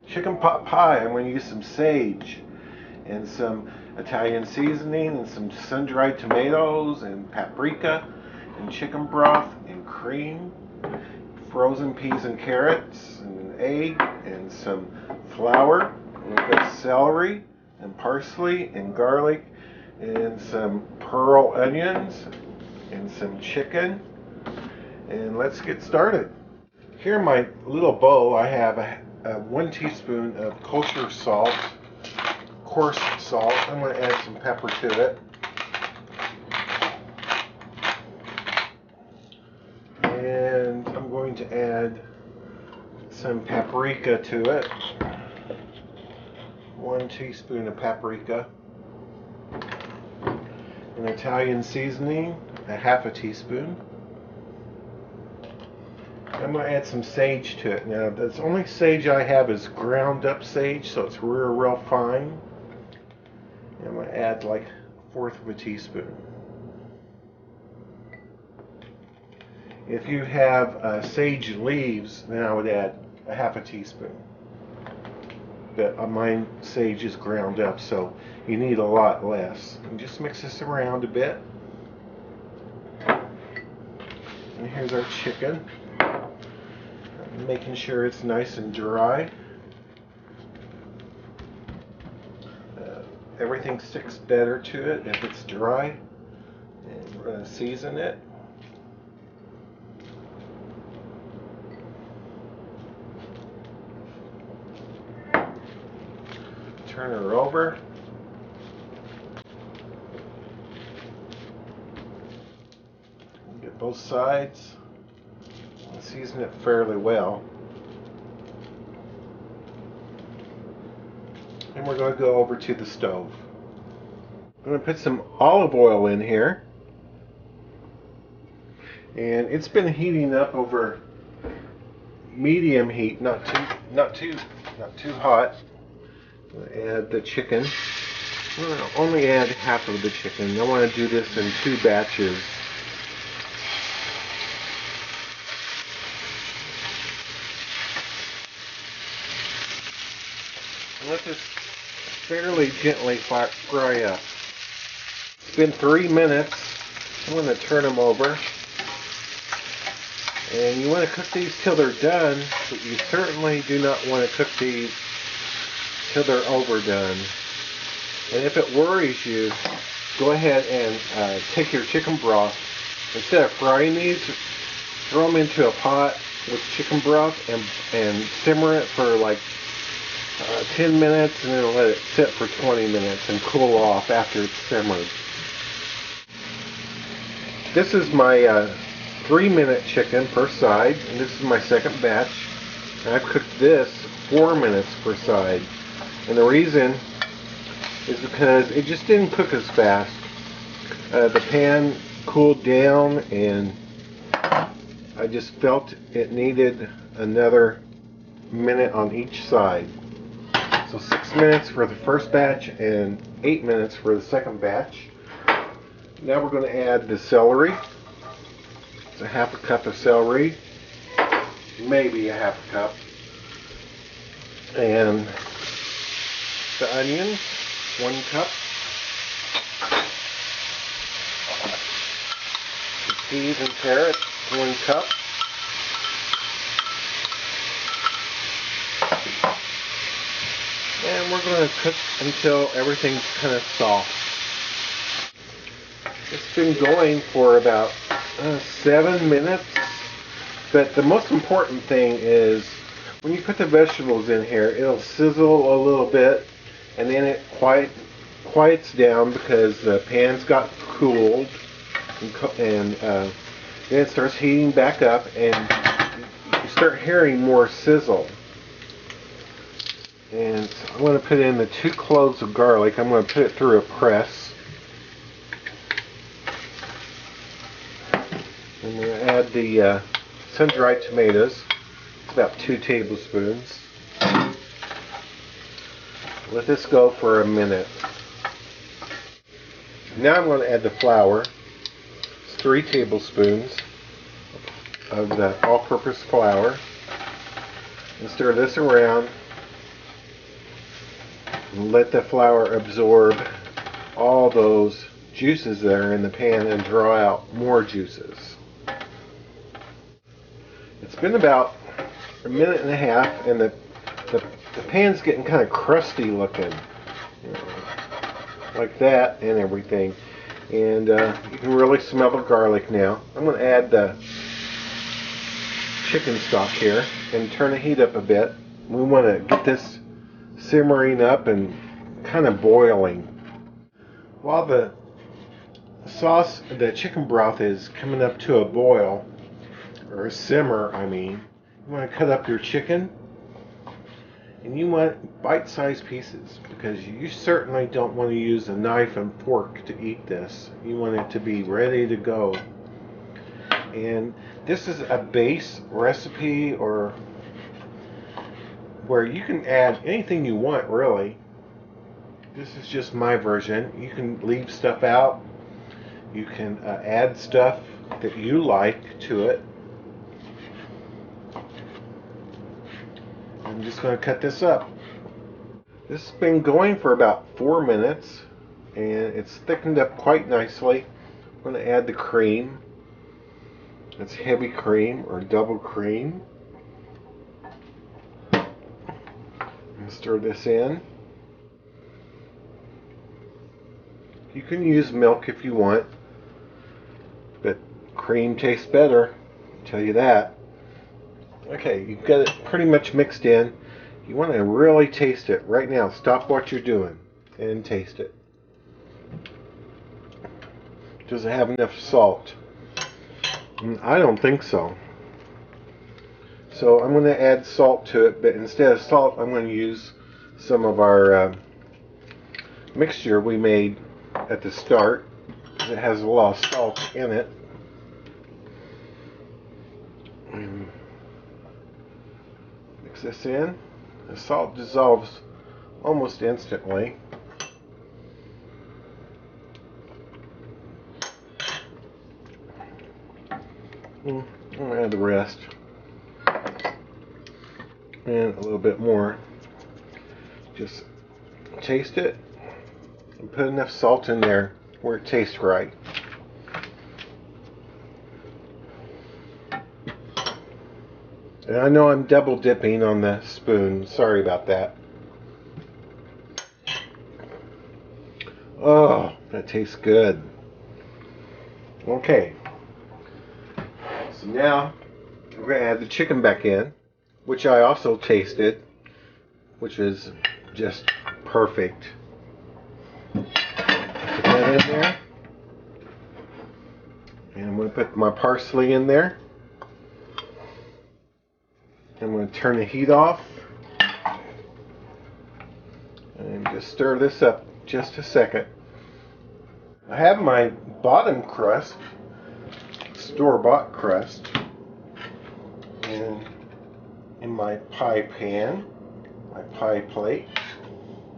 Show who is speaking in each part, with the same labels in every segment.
Speaker 1: chicken pot pie, I'm going to use some sage and some Italian seasoning and some sun-dried tomatoes and paprika and chicken broth and cream, frozen peas and carrots and an egg and some flour. We've got celery and parsley and garlic and some pearl onions and some chicken. And let's get started. Here in my little bowl I have a 1 teaspoon of kosher salt, coarse salt. I'm going to add some pepper to it. And I'm going to add some paprika to it. 1 teaspoon of paprika. An Italian seasoning, a 1/2 teaspoon. I'm going to add some sage to it. Now, the only sage I have is ground up sage, so it's real fine. I'm going to add like 1/4 teaspoon. If you have sage leaves, then I would add a 1/2 teaspoon. But mine sage is ground up, so you need a lot less. And just mix this around a bit. And here's our chicken. Making sure it's nice and dry. Everything sticks better to it if it's dry. And we're going to season it. Turn her over. Get both sides. Season it fairly well. And we're going to go over to the stove. I'm going to put some olive oil in here. And it's been heating up over medium heat, not too hot. I'm going to add the chicken. I'm going to only add 1/2 of the chicken. I want to do this in 2 batches. Let this fairly gently fry up. It's been 3 minutes. I'm going to turn them over. And you want to cook these till they're done, but you certainly do not want to cook these till they're overdone. And if it worries you, go ahead and take your chicken broth. Instead of frying these, throw them into a pot with chicken broth and simmer it for like 10 minutes, and then let it sit for 20 minutes and cool off after it's simmered. This is my 3-minute chicken per side, and this is my second batch. And I've cooked this 4 minutes per side. And the reason is because it just didn't cook as fast. The pan cooled down, and I just felt it needed another minute on each side. So 6 minutes for the first batch and 8 minutes for the second batch. Now we're going to add the celery. It's a 1/2 cup of celery, maybe a 1/2 cup. And the onions, 1 cup. The peas and carrots, 1 cup. And we're going to cook until everything's kind of soft. It's been going for about 7 minutes. But the most important thing is when you put the vegetables in here, it'll sizzle a little bit, and then it quiets down because the pan's got cooled, and then it starts heating back up, and you start hearing more sizzle. And so I'm going to put in the 2 cloves of garlic. I'm going to put it through a press. I'm going to add the sun-dried tomatoes. It's about 2 tablespoons. Let this go for a minute. Now I'm going to add the flour. It's 3 tablespoons of the all-purpose flour. And stir this around and let the flour absorb all those juices that are in the pan and draw out more juices. It's been about a minute and a half, and the pan's getting kind of crusty looking, like that and everything. And you can really smell the garlic now. I'm going to add the chicken stock here and turn the heat up a bit. We want to get this simmering up and kind of boiling. While the sauce, the chicken broth, is coming up to a boil, or a simmer, I mean, you want to cut up your chicken, and you want bite-sized pieces, because you certainly don't want to use a knife and fork to eat this. You want it to be ready to go. And this is a base recipe, or where you can add anything you want, really. This is just my version. You can leave stuff out. You can add stuff that you like to it. I'm just going to cut this up. This has been going for about 4 minutes, and it's thickened up quite nicely. I'm going to add the cream. It's heavy cream, or double cream. And stir this in. You can use milk if you want, but cream tastes better, I'll tell you that. Okay, you've got it pretty much mixed in. You want to really taste it right now. Stop what you're doing and taste it. Does it have enough salt? I don't think so. So I'm going to add salt to it, but instead of salt, I'm going to use some of our mixture we made at the start. It has a lot of salt in it. Mix this in. The salt dissolves almost instantly. I'm going to add the rest. And a little bit more. Just taste it and put enough salt in there where it tastes right. And I know I'm double dipping on the spoon. Sorry about that. Oh, that tastes good. Okay. So now we're going to add the chicken back in, which I also tasted, which is just perfect. Put that in there. And I'm going to put my parsley in there. I'm going to turn the heat off. And just stir this up just a second. I have my bottom crust, store-bought crust, and in my pie pan, my pie plate.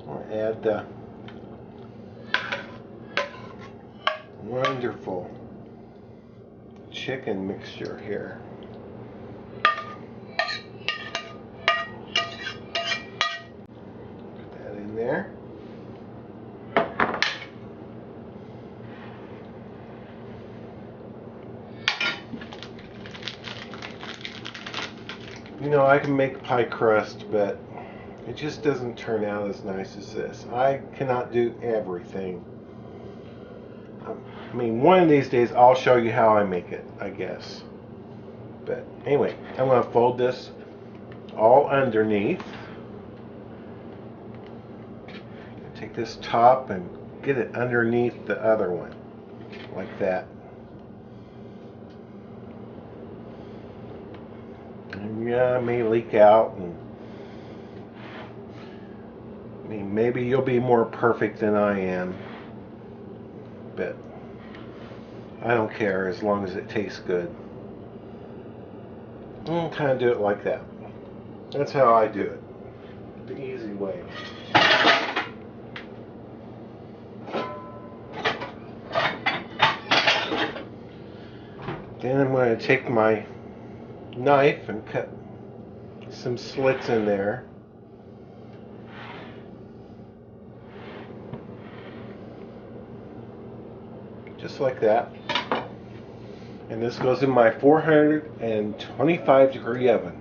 Speaker 1: I'll add the wonderful chicken mixture here. Put that in there. You know, I can make pie crust, but it just doesn't turn out as nice as this. I cannot do everything. I mean, one of these days I'll show you how I make it, I guess. But anyway, I'm going to fold this all underneath. Take this top and get it underneath the other one, like that. And yeah, it may leak out, and I mean, maybe you'll be more perfect than I am, but I don't care as long as it tastes good. And kind of do it like that. That's how I do it, the easy way. Then I'm going to take my knife and cut some slits in there. just like that. And this goes in my 425 degree oven.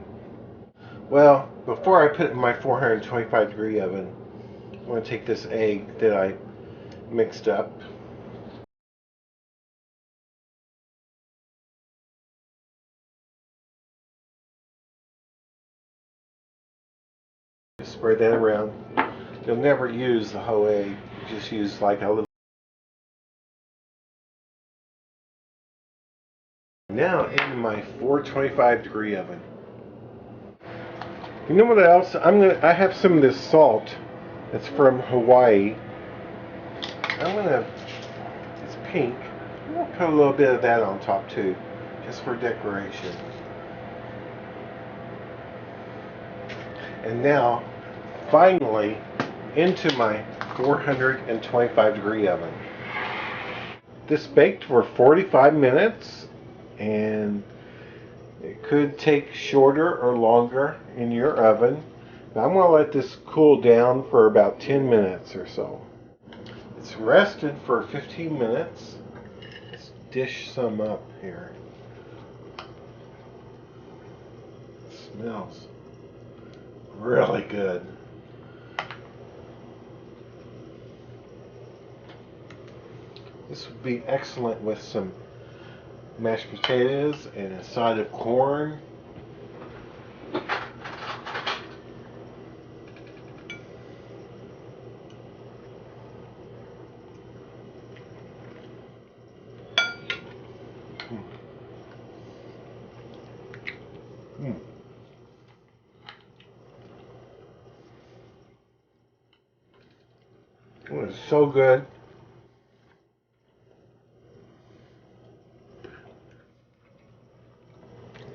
Speaker 1: Well, before I put it in my 425 degree oven, I'm going to take this egg that I mixed up. Just spread that around. You'll never use the whole egg. You just use like a little. Now in my 425 degree oven. You know what else? I have some of this salt that's from Hawaii. It's pink. I'm gonna put a little bit of that on top too, just for decoration. And now, finally, into my 425 degree oven. This baked for 45 minutes, and it could take shorter or longer in your oven. Now I'm going to let this cool down for about 10 minutes or so. It's rested for 15 minutes. Let's dish some up here. It smells really good. This would be excellent with some mashed potatoes and a side of corn. It was so good.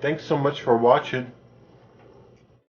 Speaker 1: Thanks so much for watching.